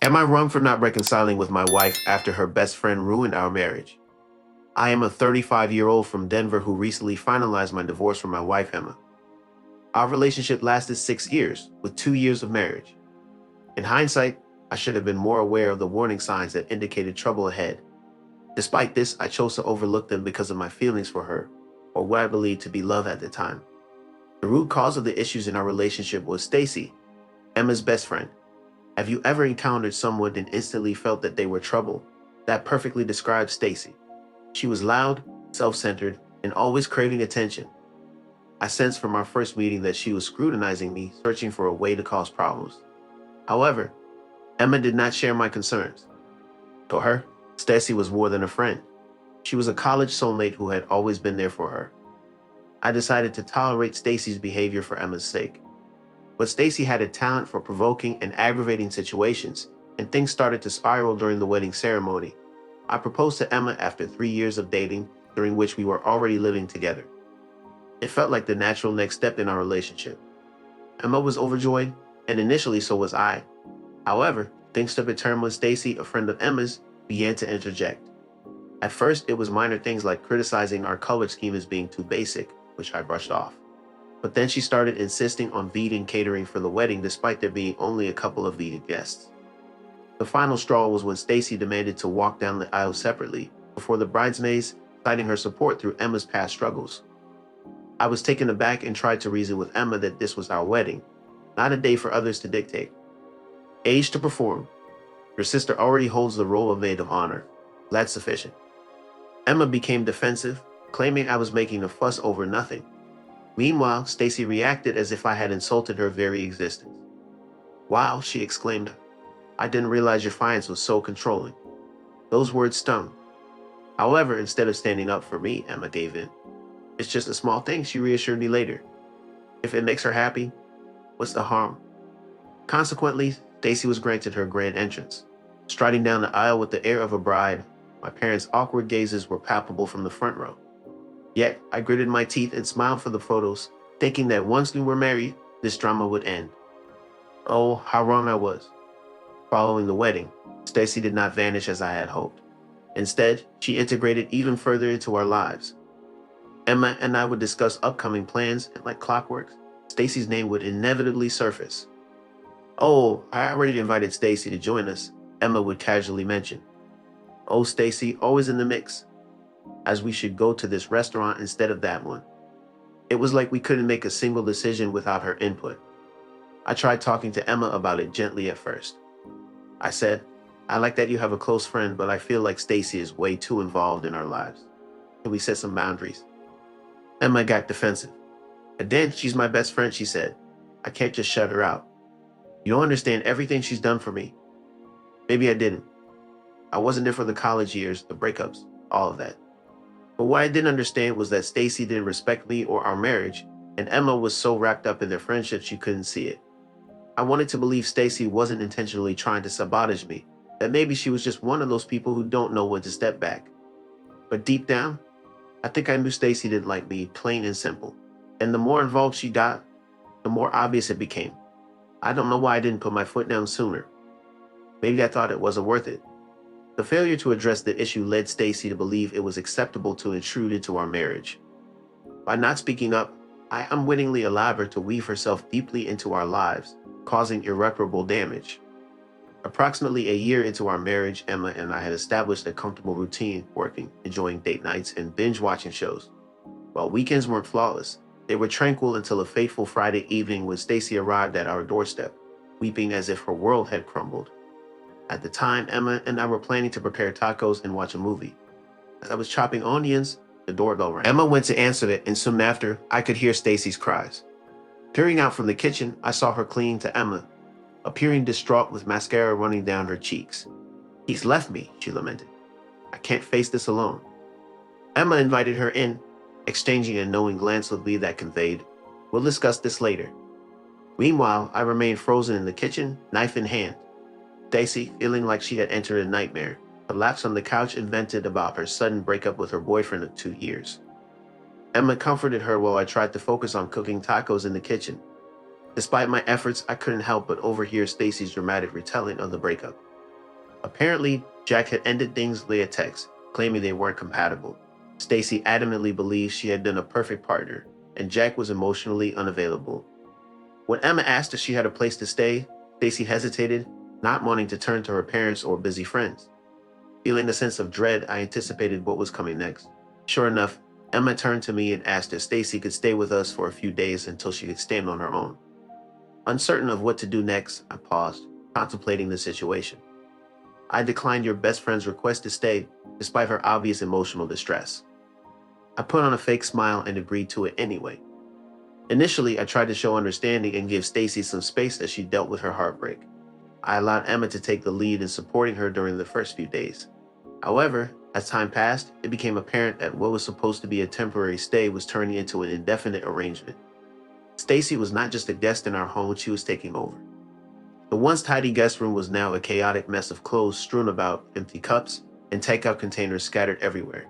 Am I wrong for not reconciling with my wife after her best friend ruined our marriage? I am a 35-year-old from Denver who recently finalized my divorce from my wife, Emma. Our relationship lasted 6 years, with 2 years of marriage. In hindsight, I should have been more aware of the warning signs that indicated trouble ahead. Despite this, I chose to overlook them because of my feelings for her, or what I believed to be love at the time. The root cause of the issues in our relationship was Stacy, Emma's best friend. Have you ever encountered someone and instantly felt that they were trouble? That perfectly describes Stacy. She was loud, self-centered, and always craving attention. I sensed from our first meeting that she was scrutinizing me, searching for a way to cause problems. However, Emma did not share my concerns. To her, Stacy was more than a friend. She was a college soulmate who had always been there for her. I decided to tolerate Stacy's behavior for Emma's sake. But Stacy had a talent for provoking and aggravating situations, and things started to spiral during the wedding ceremony. I proposed to Emma after 3 years of dating, during which we were already living together. It felt like the natural next step in our relationship. Emma was overjoyed, and initially so was I. However, things took a turn when Stacy, a friend of Emma's, began to interject. At first, it was minor things like criticizing our color scheme as being too basic, which I brushed off. But then she started insisting on vegan catering for the wedding despite there being only a couple of vegan guests. The final straw was when Stacy demanded to walk down the aisle separately before the bridesmaids, citing her support through Emma's past struggles. I was taken aback and tried to reason with Emma that this was our wedding, not a day for others to dictate. Age to perform. Your sister already holds the role of maid of honor. That's sufficient. Emma became defensive, claiming I was making a fuss over nothing. Meanwhile, Stacy reacted as if I had insulted her very existence. "Wow," she exclaimed. "I didn't realize your fiance was so controlling." Those words stung. However, instead of standing up for me, Emma gave in. "It's just a small thing," she reassured me later. "If it makes her happy, what's the harm?" Consequently, Stacy was granted her grand entrance. Striding down the aisle with the air of a bride, my parents' awkward gazes were palpable from the front row. Yet, I gritted my teeth and smiled for the photos, thinking that once we were married, this drama would end. Oh, how wrong I was. Following the wedding, Stacy did not vanish as I had hoped. Instead, she integrated even further into our lives. Emma and I would discuss upcoming plans, and like clockwork, Stacy's name would inevitably surface. "Oh, I already invited Stacy to join us," Emma would casually mention. "Oh, Stacy, always in the mix," as we should go to this restaurant instead of that one. It was like we couldn't make a single decision without her input. I tried talking to Emma about it gently at first. I said, "I like that you have a close friend, but I feel like Stacy is way too involved in our lives. Can we set some boundaries?" Emma got defensive. "And then she's my best friend," she said. "I can't just shut her out. You don't understand everything she's done for me." Maybe I didn't. I wasn't there for the college years, the breakups, all of that. But what I didn't understand was that Stacy didn't respect me or our marriage, and Emma was so wrapped up in their friendship she couldn't see it. I wanted to believe Stacy wasn't intentionally trying to sabotage me, that maybe she was just one of those people who don't know when to step back. But deep down, I think I knew Stacy didn't like me, plain and simple. And the more involved she got, the more obvious it became. I don't know why I didn't put my foot down sooner. Maybe I thought it wasn't worth it. The failure to address the issue led Stacy to believe it was acceptable to intrude into our marriage. By not speaking up, I unwittingly allowed her to weave herself deeply into our lives, causing irreparable damage. Approximately a year into our marriage, Emma and I had established a comfortable routine, working, enjoying date nights, and binge-watching shows. While weekends weren't flawless, they were tranquil until a fateful Friday evening when Stacy arrived at our doorstep, weeping as if her world had crumbled. At the time, Emma and I were planning to prepare tacos and watch a movie. As I was chopping onions, the doorbell rang. Emma went to answer it, and soon after, I could hear Stacy's cries. Peering out from the kitchen, I saw her clinging to Emma, appearing distraught with mascara running down her cheeks. "He's left me," she lamented. "I can't face this alone." Emma invited her in, exchanging a knowing glance with me that conveyed, "We'll discuss this later." Meanwhile, I remained frozen in the kitchen, knife in hand. Stacy, feeling like she had entered a nightmare, collapsed on the couch and vented about her sudden breakup with her boyfriend of 2 years. Emma comforted her while I tried to focus on cooking tacos in the kitchen. Despite my efforts, I couldn't help but overhear Stacy's dramatic retelling of the breakup. Apparently, Jack had ended things via text, claiming they weren't compatible. Stacy adamantly believed she had been a perfect partner, and Jack was emotionally unavailable. When Emma asked if she had a place to stay, Stacy hesitated, not wanting to turn to her parents or busy friends. Feeling a sense of dread, I anticipated what was coming next. Sure enough, Emma turned to me and asked if Stacy could stay with us for a few days until she could stand on her own. Uncertain of what to do next, I paused, contemplating the situation. I declined your best friend's request to stay, despite her obvious emotional distress. I put on a fake smile and agreed to it anyway. Initially, I tried to show understanding and give Stacy some space as she dealt with her heartbreak. I allowed Emma to take the lead in supporting her during the first few days. However, as time passed, it became apparent that what was supposed to be a temporary stay was turning into an indefinite arrangement. Stacy was not just a guest in our home, she was taking over. The once tidy guest room was now a chaotic mess of clothes strewn about, empty cups, and takeout containers scattered everywhere.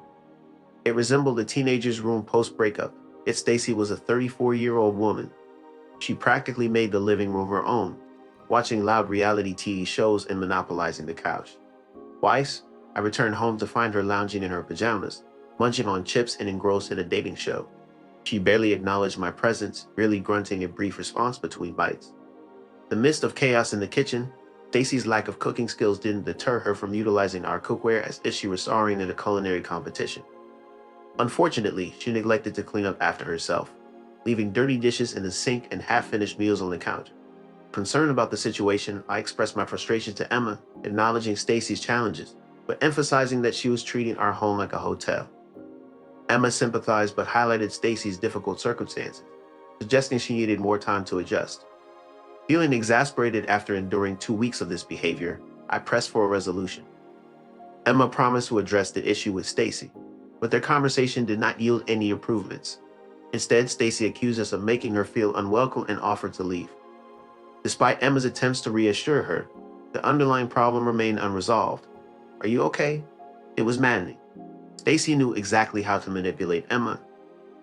It resembled a teenager's room post-breakup, yet Stacy was a 34-year-old woman. She practically made the living room her own, watching loud reality TV shows and monopolizing the couch. Twice, I returned home to find her lounging in her pajamas, munching on chips and engrossed in a dating show. She barely acknowledged my presence, merely grunting a brief response between bites. In the midst of chaos in the kitchen, Stacy's lack of cooking skills didn't deter her from utilizing our cookware as if she were starring in a culinary competition. Unfortunately, she neglected to clean up after herself, leaving dirty dishes in the sink and half-finished meals on the counter. Concerned about the situation, I expressed my frustration to Emma, acknowledging Stacy's challenges, but emphasizing that she was treating our home like a hotel. Emma sympathized but highlighted Stacy's difficult circumstances, suggesting she needed more time to adjust. Feeling exasperated after enduring 2 weeks of this behavior, I pressed for a resolution. Emma promised to address the issue with Stacy, but their conversation did not yield any improvements. Instead, Stacy accused us of making her feel unwelcome and offered to leave. Despite Emma's attempts to reassure her, the underlying problem remained unresolved. "Are you okay?" It was maddening. Stacy knew exactly how to manipulate Emma,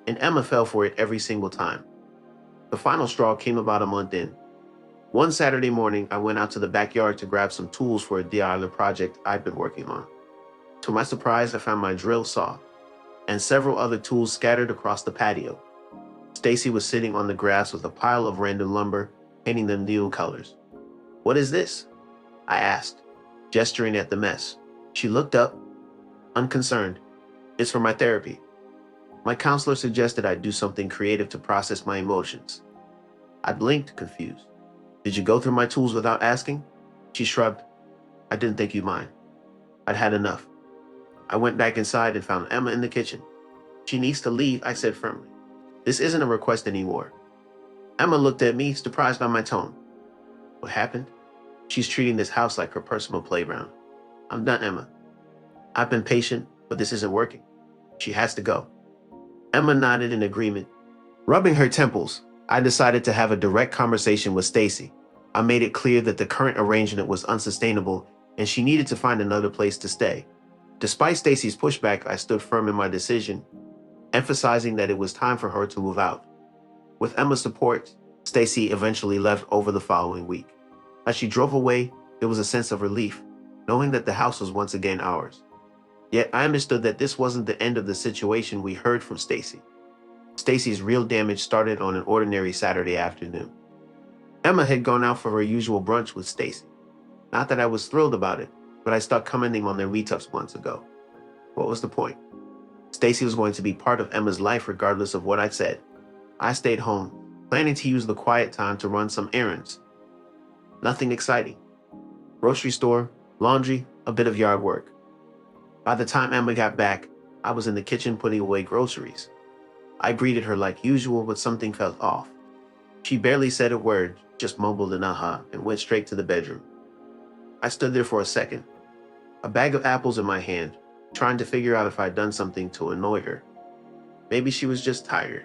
and Emma fell for it every single time. The final straw came about a month in. One Saturday morning, I went out to the backyard to grab some tools for a DIY project I'd been working on. To my surprise, I found my drill saw and several other tools scattered across the patio. Stacy was sitting on the grass with a pile of random lumber, painting them neon colors. "What is this?" I asked, gesturing at the mess. She looked up, unconcerned. "It's for my therapy. My counselor suggested I do something creative to process my emotions." I blinked, confused. "Did you go through my tools without asking?" She shrugged. "I didn't think you'd mind." I'd had enough. I went back inside and found Emma in the kitchen. "She needs to leave," I said firmly. "This isn't a request anymore." Emma looked at me, surprised by my tone. "What happened?" "She's treating this house like her personal playground." "I'm done, Emma. I've been patient, but this isn't working. She has to go." Emma nodded in agreement. Rubbing her temples, I decided to have a direct conversation with Stacy. I made it clear that the current arrangement was unsustainable and she needed to find another place to stay. Despite Stacy's pushback, I stood firm in my decision, emphasizing that it was time for her to move out. With Emma's support, Stacy eventually left over the following week. As she drove away, there was a sense of relief, knowing that the house was once again ours. Yet I understood that this wasn't the end of the situation we heard from Stacy. Stacy's real damage started on an ordinary Saturday afternoon. Emma had gone out for her usual brunch with Stacy. Not that I was thrilled about it, but I stopped commenting on their meetups months ago. What was the point? Stacy was going to be part of Emma's life regardless of what I said. I stayed home, planning to use the quiet time to run some errands. Nothing exciting. Grocery store, laundry, a bit of yard work. By the time Emma got back, I was in the kitchen putting away groceries. I greeted her like usual, but something felt off. She barely said a word, just mumbled an aha, and went straight to the bedroom. I stood there for a second, a bag of apples in my hand, trying to figure out if I'd done something to annoy her. Maybe she was just tired.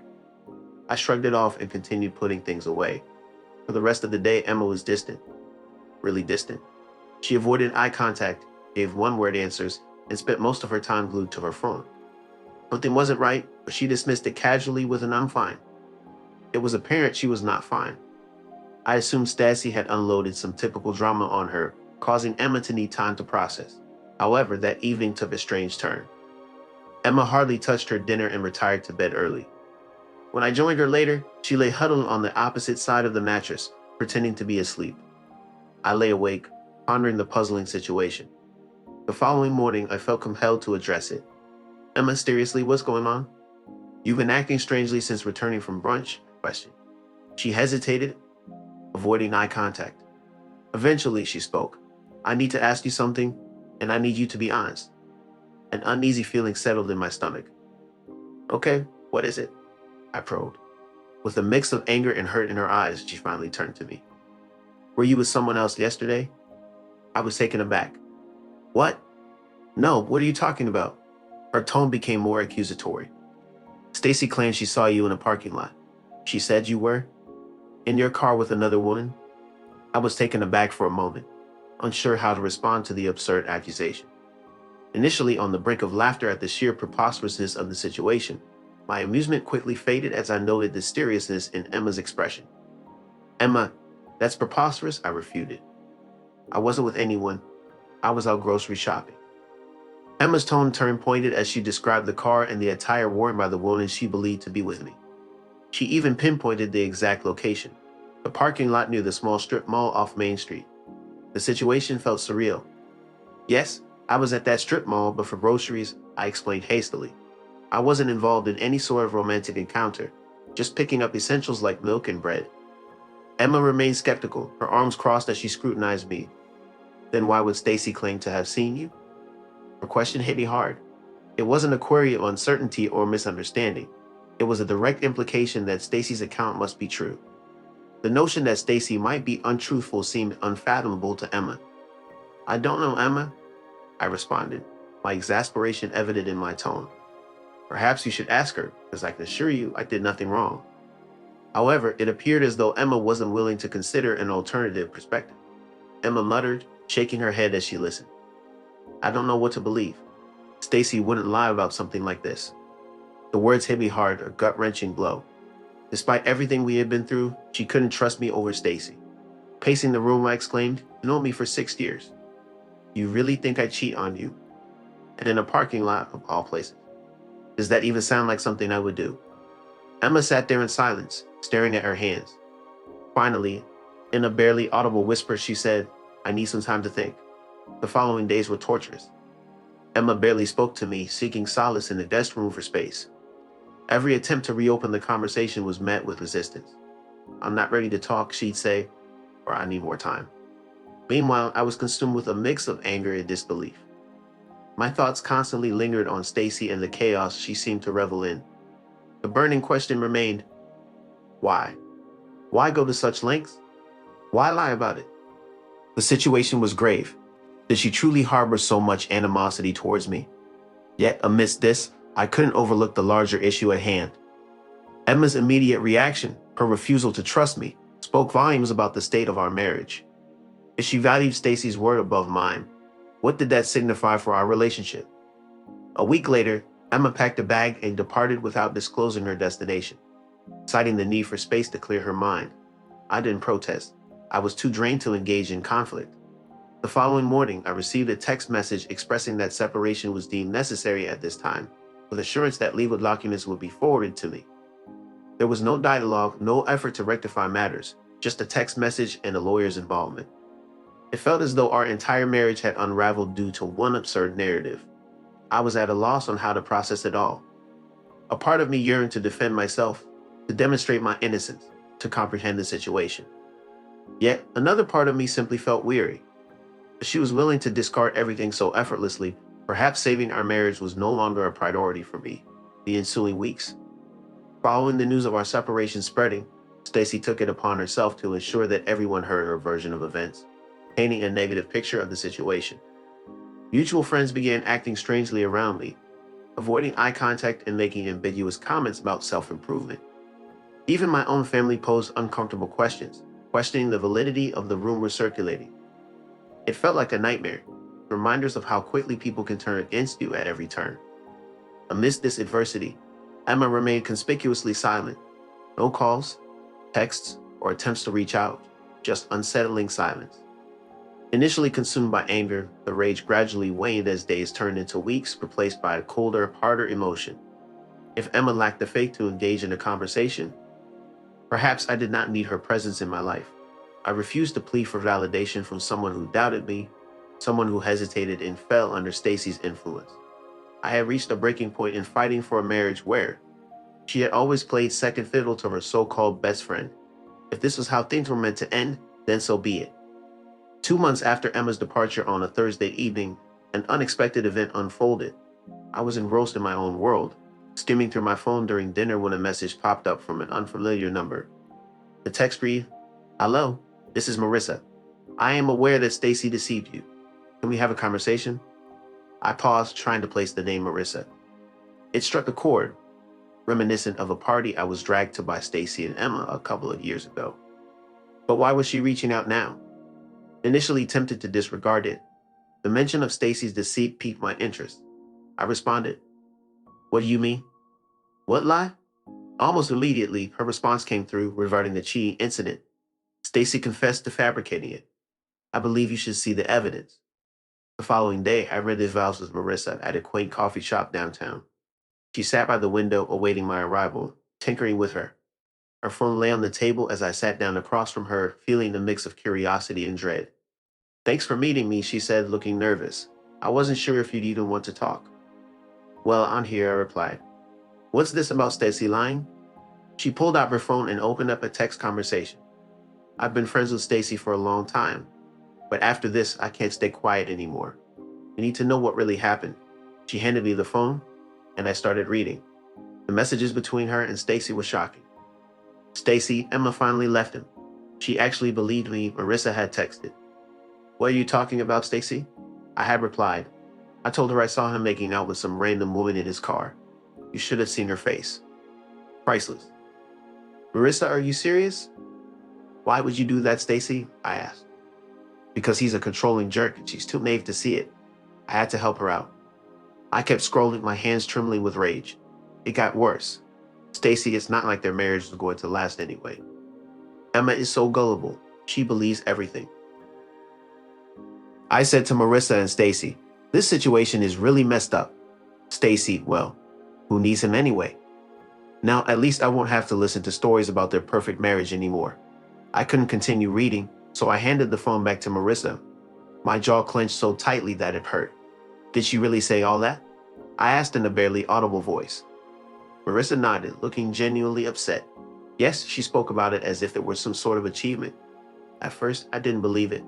I shrugged it off and continued putting things away. For the rest of the day, Emma was distant. Really distant. She avoided eye contact, gave one-word answers, and spent most of her time glued to her phone. Something wasn't right, but she dismissed it casually with an "I'm fine." It was apparent she was not fine. I assumed Stacy had unloaded some typical drama on her, causing Emma to need time to process. However, that evening took a strange turn. Emma hardly touched her dinner and retired to bed early. When I joined her later, she lay huddled on the opposite side of the mattress, pretending to be asleep. I lay awake, pondering the puzzling situation. The following morning, I felt compelled to address it. Emma, seriously, what's going on? You've been acting strangely since returning from brunch? Question. She hesitated, avoiding eye contact. Eventually, she spoke. I need to ask you something, and I need you to be honest. An uneasy feeling settled in my stomach. Okay, what is it? I probed. With a mix of anger and hurt in her eyes, she finally turned to me. Were you with someone else yesterday? I was taken aback. What? No, what are you talking about? Her tone became more accusatory. Stacy claimed she saw you in a parking lot. She said you were? In your car with another woman? I was taken aback for a moment, unsure how to respond to the absurd accusation. Initially on the brink of laughter at the sheer preposterousness of the situation, my amusement quickly faded as I noted the seriousness in Emma's expression. Emma, that's preposterous, I refuted. I wasn't with anyone. I was out grocery shopping. Emma's tone turned pointed as she described the car and the attire worn by the woman she believed to be with me. She even pinpointed the exact location, the parking lot near the small strip mall off Main Street. The situation felt surreal. Yes, I was at that strip mall, but for groceries, I explained hastily. I wasn't involved in any sort of romantic encounter, just picking up essentials like milk and bread. Emma remained skeptical, her arms crossed as she scrutinized me. Then why would Stacy claim to have seen you? Her question hit me hard. It wasn't a query of uncertainty or misunderstanding. It was a direct implication that Stacy's account must be true. The notion that Stacy might be untruthful seemed unfathomable to Emma. I don't know, Emma, I responded, my exasperation evident in my tone. Perhaps you should ask her, because I can assure you I did nothing wrong. However, it appeared as though Emma wasn't willing to consider an alternative perspective. Emma muttered, shaking her head as she listened. I don't know what to believe. Stacy wouldn't lie about something like this. The words hit me hard, a gut-wrenching blow. Despite everything we had been through, she couldn't trust me over Stacy. Pacing the room, I exclaimed, "You know me for 6 years. You really think I'd cheat on you? And in a parking lot, of all places. Does that even sound like something I would do?" Emma sat there in silence, staring at her hands. Finally, in a barely audible whisper, she said, I need some time to think. The following days were torturous. Emma barely spoke to me, seeking solace in the guest room for space. Every attempt to reopen the conversation was met with resistance. I'm not ready to talk, she'd say, or I need more time. Meanwhile, I was consumed with a mix of anger and disbelief. My thoughts constantly lingered on Stacy and the chaos she seemed to revel in. The burning question remained, why? Why go to such lengths? Why lie about it? The situation was grave. Did she truly harbor so much animosity towards me? Yet, amidst this, I couldn't overlook the larger issue at hand. Emma's immediate reaction, her refusal to trust me, spoke volumes about the state of our marriage. If she valued Stacy's word above mine, what did that signify for our relationship? A week later, Emma packed a bag and departed without disclosing her destination, citing the need for space to clear her mind. I didn't protest. I was too drained to engage in conflict. The following morning, I received a text message expressing that separation was deemed necessary at this time, with assurance that legal documents would be forwarded to me. There was no dialogue, no effort to rectify matters, just a text message and a lawyer's involvement. It felt as though our entire marriage had unraveled due to one absurd narrative. I was at a loss on how to process it all. A part of me yearned to defend myself, to demonstrate my innocence, to comprehend the situation. Yet, another part of me simply felt weary. If she was willing to discard everything so effortlessly, perhaps saving our marriage was no longer a priority for me. The ensuing weeks. Following the news of our separation spreading, Stacy took it upon herself to ensure that everyone heard her version of events, painting a negative picture of the situation. Mutual friends began acting strangely around me, avoiding eye contact and making ambiguous comments about self-improvement. Even my own family posed uncomfortable questions, questioning the validity of the rumors circulating. It felt like a nightmare, reminders of how quickly people can turn against you at every turn. Amidst this adversity, Emma remained conspicuously silent. No calls, texts, or attempts to reach out, just unsettling silence. Initially consumed by anger, the rage gradually waned as days turned into weeks, replaced by a colder, harder emotion. If Emma lacked the faith to engage in a conversation, perhaps I did not need her presence in my life. I refused to plead for validation from someone who doubted me, someone who hesitated and fell under Stacy's influence. I had reached a breaking point in fighting for a marriage where she had always played second fiddle to her so-called best friend. If this was how things were meant to end, then so be it. 2 months after Emma's departure on a Thursday evening, an unexpected event unfolded. I was engrossed in my own world, skimming through my phone during dinner when a message popped up from an unfamiliar number. The text read, "Hello, this is Marissa. I am aware that Stacy deceived you. Can we have a conversation?" I paused, trying to place the name Marissa. It struck a chord, reminiscent of a party I was dragged to by Stacy and Emma a couple of years ago. But why was she reaching out now? Initially tempted to disregard it, the mention of Stacy's deceit piqued my interest. I responded, "What do you mean? What lie?" Almost immediately, her response came through regarding the cheating incident. "Stacy confessed to fabricating it. I believe you should see the evidence." The following day, I read the vows with Marissa at a quaint coffee shop downtown. She sat by the window awaiting my arrival, tinkering with her. Her phone lay on the table as I sat down across from her, feeling a mix of curiosity and dread. "Thanks for meeting me," she said, looking nervous. "I wasn't sure if you'd even want to talk." "Well, I'm here," I replied. "What's this about Stacy lying?" She pulled out her phone and opened up a text conversation. "I've been friends with Stacy for a long time, but after this, I can't stay quiet anymore. I need to know what really happened." She handed me the phone, and I started reading. The messages between her and Stacy were shocking. "Stacy, Emma finally left him. She actually believed me," Marissa had texted. "What are you talking about, Stacy?" I had replied. "I told her I saw him making out with some random woman in his car. You should have seen her face. Priceless." "Marissa, are you serious?" "Why would you do that, Stacy?" I asked. "Because he's a controlling jerk and she's too naive to see it." I had to help her out. I kept scrolling, my hands trembling with rage. It got worse. "Stacy, it's not like their marriage was going to last anyway. Emma is so gullible. She believes everything." I said to Marissa and Stacy, "This situation is really messed up." Stacy, "Well, who needs him anyway? Now at least I won't have to listen to stories about their perfect marriage anymore." I couldn't continue reading, so I handed the phone back to Marissa. My jaw clenched so tightly that it hurt. "Did she really say all that?" I asked in a barely audible voice. Marissa nodded, looking genuinely upset. Yes, she spoke about it as if it were some sort of achievement. At first, I didn't believe it,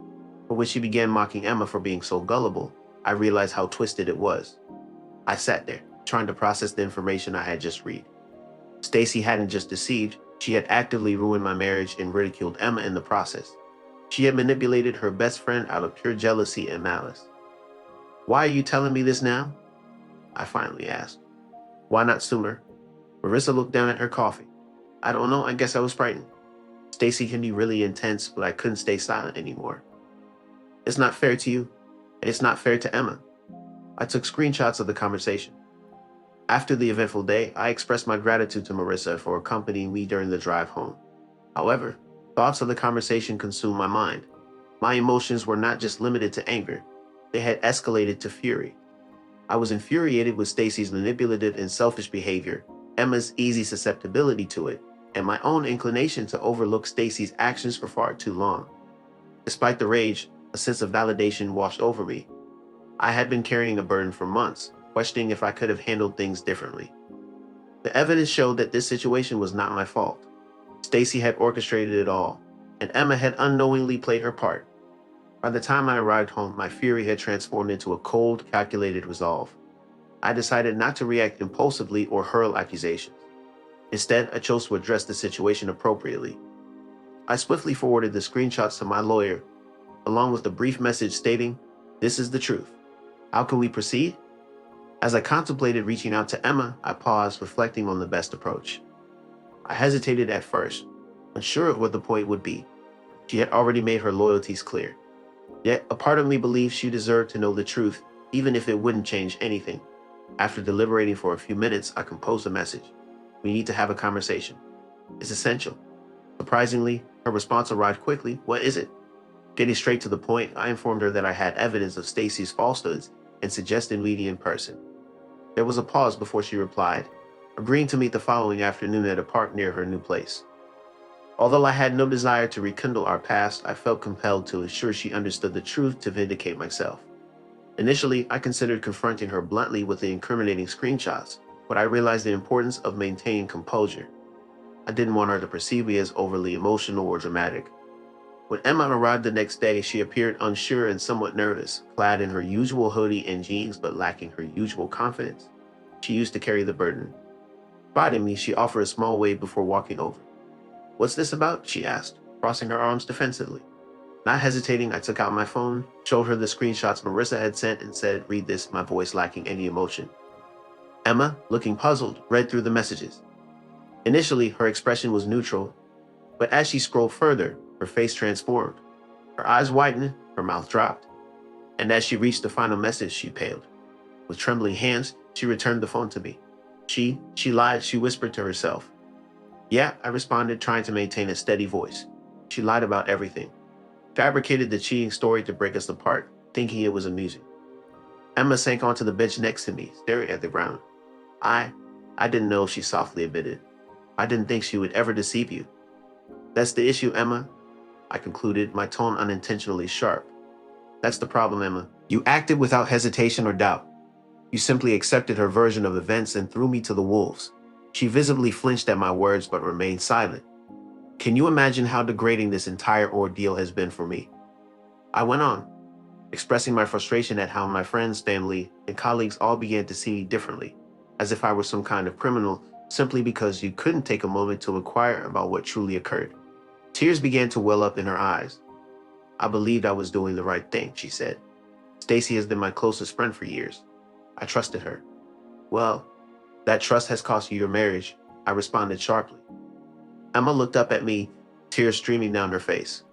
but when she began mocking Emma for being so gullible, I realized how twisted it was. I sat there, trying to process the information I had just read. Stacy hadn't just deceived, she had actively ruined my marriage and ridiculed Emma in the process. She had manipulated her best friend out of pure jealousy and malice. "Why are you telling me this now?" I finally asked. "Why not sooner?" Marissa looked down at her coffee. "I don't know, I guess I was frightened. Stacy can be really intense, but I couldn't stay silent anymore. It's not fair to you, and it's not fair to Emma." I took screenshots of the conversation. After the eventful day, I expressed my gratitude to Marissa for accompanying me during the drive home. However, thoughts of the conversation consumed my mind. My emotions were not just limited to anger. They had escalated to fury. I was infuriated with Stacy's manipulative and selfish behavior, Emma's easy susceptibility to it, and my own inclination to overlook Stacy's actions for far too long. Despite the rage, a sense of validation washed over me. I had been carrying a burden for months, questioning if I could have handled things differently. The evidence showed that this situation was not my fault. Stacy had orchestrated it all, and Emma had unknowingly played her part. By the time I arrived home, my fury had transformed into a cold, calculated resolve. I decided not to react impulsively or hurl accusations. Instead, I chose to address the situation appropriately. I swiftly forwarded the screenshots to my lawyer, along with a brief message stating, "This is the truth. How can we proceed?" As I contemplated reaching out to Emma, I paused, reflecting on the best approach. I hesitated at first, unsure of what the point would be. She had already made her loyalties clear. Yet, a part of me believed she deserved to know the truth, even if it wouldn't change anything. After deliberating for a few minutes, I composed a message. "We need to have a conversation. It's essential." Surprisingly, her response arrived quickly. "What is it?" Getting straight to the point, I informed her that I had evidence of Stacy's falsehoods and suggested meeting in person. There was a pause before she replied, agreeing to meet the following afternoon at a park near her new place. Although I had no desire to rekindle our past, I felt compelled to ensure she understood the truth to vindicate myself. Initially, I considered confronting her bluntly with the incriminating screenshots, but I realized the importance of maintaining composure. I didn't want her to perceive me as overly emotional or dramatic. When Emma arrived the next day, she appeared unsure and somewhat nervous, clad in her usual hoodie and jeans but lacking her usual confidence. She used to carry the burden. Spotting me, she offered a small wave before walking over. "What's this about?" she asked, crossing her arms defensively. Not hesitating, I took out my phone, showed her the screenshots Marissa had sent, and said, "Read this," my voice lacking any emotion. Emma, looking puzzled, read through the messages. Initially, her expression was neutral, but as she scrolled further, her face transformed. Her eyes widened, her mouth dropped, and as she reached the final message, she paled. With trembling hands, she returned the phone to me. She lied, she whispered to herself. "Yeah," I responded, trying to maintain a steady voice. "She lied about everything. Fabricated the cheating story to break us apart, thinking it was amusing." Emma sank onto the bench next to me, staring at the ground. I didn't know," she softly admitted. "I didn't think she would ever deceive you." "That's the issue, Emma," I concluded, my tone unintentionally sharp. "That's the problem, Emma. You acted without hesitation or doubt. You simply accepted her version of events and threw me to the wolves." She visibly flinched at my words but remained silent. "Can you imagine how degrading this entire ordeal has been for me?" I went on, expressing my frustration at how my friends, family, and colleagues all began to see me differently, as if I were some kind of criminal simply because you couldn't take a moment to inquire about what truly occurred. Tears began to well up in her eyes. "I believed I was doing the right thing," she said. "Stacy has been my closest friend for years. I trusted her." "Well, that trust has cost you your marriage," I responded sharply. Emma looked up at me, tears streaming down her face.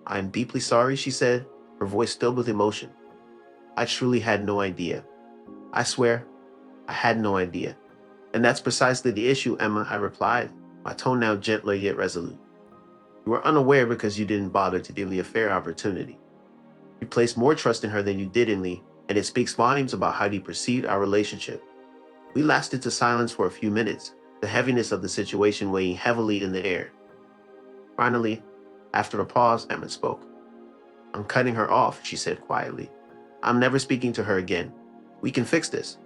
"I am deeply sorry," she said, her voice filled with emotion. "I truly had no idea. I swear, I had no idea." "And that's precisely the issue, Emma," I replied, my tone now gentler yet resolute. "You were unaware because you didn't bother to give me a fair opportunity. You placed more trust in her than you did in me, and it speaks volumes about how you perceived our relationship." We lapsed into silence for a few minutes, the heaviness of the situation weighing heavily in the air. Finally, after a pause, Emma spoke. "I'm cutting her off," she said quietly. "I'm never speaking to her again. We can fix this.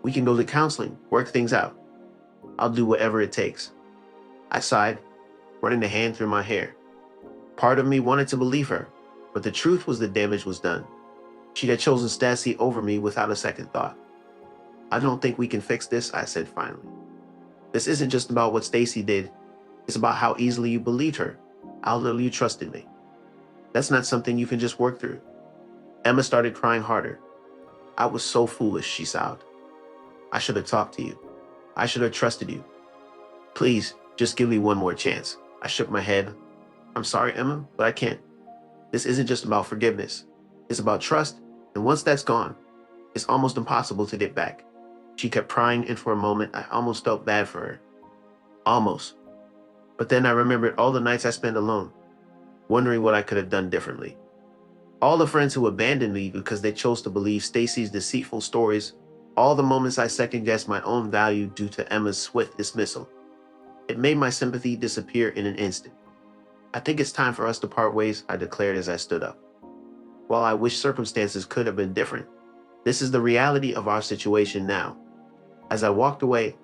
We can go to counseling, work things out. I'll do whatever it takes." I sighed, running a hand through my hair. Part of me wanted to believe her, but the truth was the damage was done. She had chosen Stacy over me without a second thought. "I don't think we can fix this," I said finally. "This isn't just about what Stacy did. It's about how easily you believed her, how little you trusted me. That's not something you can just work through." Emma started crying harder. "I was so foolish," she sobbed. "I should have talked to you. I should have trusted you. Please, just give me one more chance." I shook my head. "I'm sorry, Emma, but I can't. This isn't just about forgiveness. It's about trust, and once that's gone, it's almost impossible to get back." She kept crying, and for a moment, I almost felt bad for her. Almost. But then I remembered all the nights I spent alone, wondering what I could have done differently. All the friends who abandoned me because they chose to believe Stacy's deceitful stories, all the moments I second-guessed my own value due to Emma's swift dismissal. It made my sympathy disappear in an instant. "I think it's time for us to part ways," I declared as I stood up. While I wish circumstances could have been different, this is the reality of our situation now. As I walked away,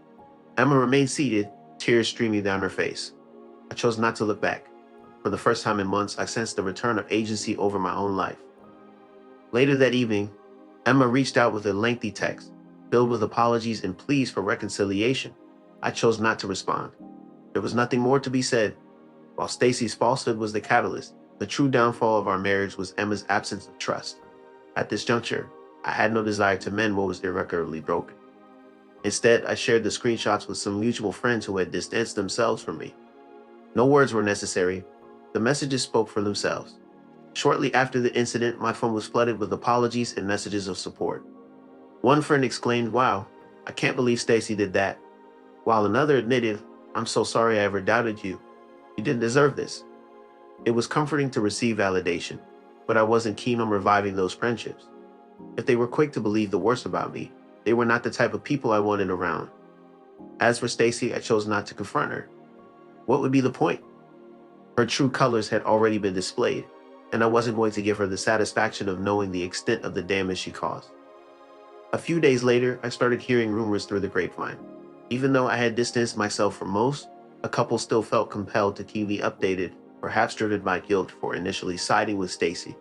Emma remained seated, tears streaming down her face. I chose not to look back. For the first time in months, I sensed the return of agency over my own life. Later that evening, Emma reached out with a lengthy text, filled with apologies and pleas for reconciliation. I chose not to respond. There was nothing more to be said. While Stacy's falsehood was the catalyst, the true downfall of our marriage was Emma's absence of trust. At this juncture, I had no desire to mend what was irreparably broken. Instead, I shared the screenshots with some mutual friends who had distanced themselves from me. No words were necessary. The messages spoke for themselves. Shortly after the incident, my phone was flooded with apologies and messages of support. One friend exclaimed, "Wow, I can't believe Stacy did that," while another admitted, "I'm so sorry I ever doubted you. You didn't deserve this." It was comforting to receive validation. but I wasn't keen on reviving those friendships. If they were quick to believe the worst about me, they were not the type of people I wanted around. As for Stacy, I chose not to confront her. What would be the point? Her true colors had already been displayed, and I wasn't going to give her the satisfaction of knowing the extent of the damage she caused. A few days later, I started hearing rumors through the grapevine. Even though I had distanced myself from most, a couple still felt compelled to keep me updated, perhaps driven by guilt for initially siding with Stacy.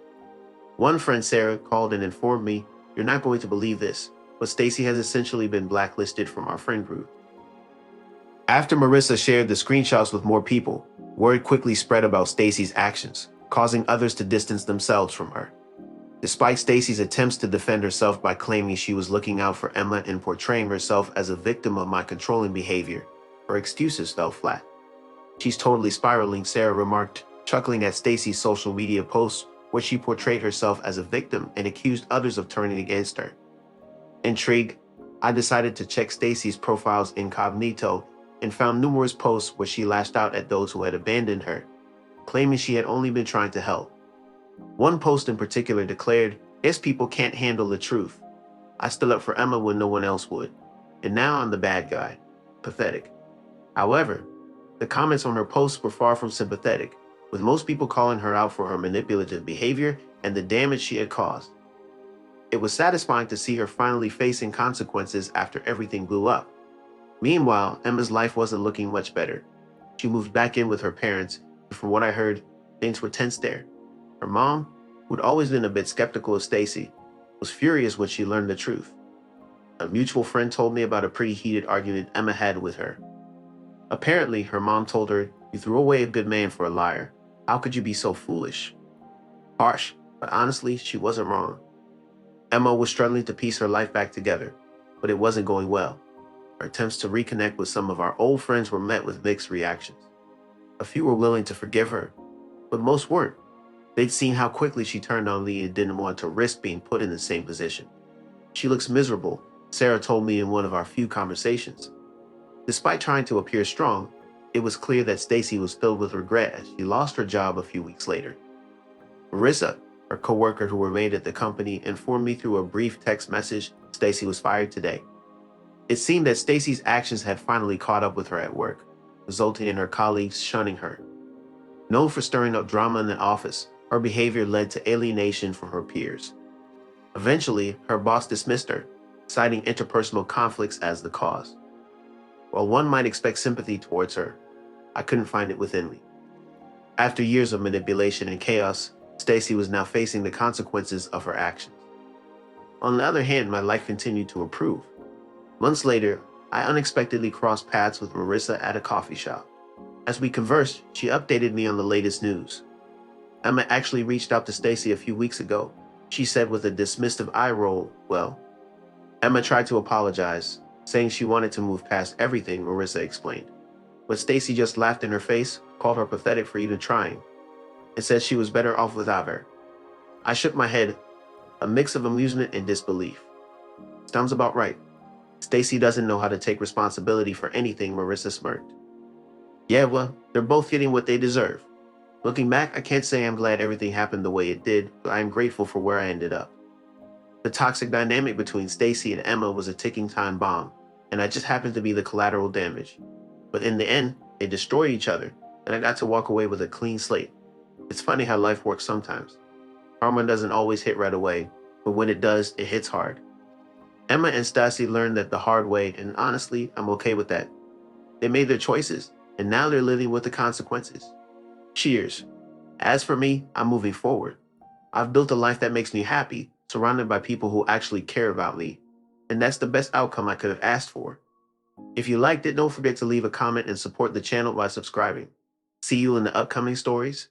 One friend, Sarah, called and informed me, "You're not going to believe this, but Stacy has essentially been blacklisted from our friend group." After Marissa shared the screenshots with more people, word quickly spread about Stacy's actions, causing others to distance themselves from her. Despite Stacy's attempts to defend herself by claiming she was looking out for Emma and portraying herself as a victim of my controlling behavior, her excuses fell flat. "She's totally spiraling," Sarah remarked, chuckling at Stacy's social media posts where she portrayed herself as a victim and accused others of turning against her. Intrigued, I decided to check Stacy's profiles incognito and found numerous posts where she lashed out at those who had abandoned her, claiming she had only been trying to help. One post in particular declared, "Guess people can't handle the truth. I stood up for Emma when no one else would, and now I'm the bad guy. Pathetic." However, the comments on her posts were far from sympathetic, with most people calling her out for her manipulative behavior and the damage she had caused. It was satisfying to see her finally facing consequences after everything blew up. Meanwhile, Emma's life wasn't looking much better. She moved back in with her parents, and from what I heard, things were tense there. Her mom, who'd always been a bit skeptical of Stacy, was furious when she learned the truth. A mutual friend told me about a pretty heated argument Emma had with her. Apparently, her mom told her, "You threw away a good man for a liar. How could you be so foolish?" Harsh, but honestly, she wasn't wrong. Emma was struggling to piece her life back together, but it wasn't going well. Her attempts to reconnect with some of our old friends were met with mixed reactions. A few were willing to forgive her, but most weren't. They'd seen how quickly she turned on Lee and didn't want to risk being put in the same position. "She looks miserable," Sarah told me in one of our few conversations. Despite trying to appear strong, it was clear that Stacy was filled with regret as she lost her job a few weeks later. Marissa, her coworker who remained at the company, informed me through a brief text message Stacy was fired today. It seemed that Stacy's actions had finally caught up with her at work, resulting in her colleagues shunning her. Known for stirring up drama in the office, her behavior led to alienation from her peers. Eventually, her boss dismissed her, citing interpersonal conflicts as the cause. While one might expect sympathy towards her, I couldn't find it within me. After years of manipulation and chaos, Stacy was now facing the consequences of her actions. On the other hand, my life continued to improve. Months later, I unexpectedly crossed paths with Marissa at a coffee shop. As we conversed, she updated me on the latest news. Emma actually reached out to Stacy a few weeks ago, she said with a dismissive eye roll. Well, Emma tried to apologize, saying she wanted to move past everything, Marissa explained. But Stacy just laughed in her face, called her pathetic for even trying, and said she was better off without her. I shook my head, a mix of amusement and disbelief. Sounds about right. Stacy doesn't know how to take responsibility for anything, Marissa smirked. Yeah, well, they're both getting what they deserve. Looking back, I can't say I'm glad everything happened the way it did, but I am grateful for where I ended up. The toxic dynamic between Stacy and Emma was a ticking time bomb, and I just happened to be the collateral damage. But in the end, they destroyed each other, and I got to walk away with a clean slate. It's funny how life works sometimes. Karma doesn't always hit right away, but when it does, it hits hard. Emma and Stacy learned that the hard way, and honestly, I'm okay with that. They made their choices, and now they're living with the consequences. Cheers. As for me, I'm moving forward. I've built a life that makes me happy, surrounded by people who actually care about me, and that's the best outcome I could have asked for. If you liked it, don't forget to leave a comment and support the channel by subscribing. See you in the upcoming stories.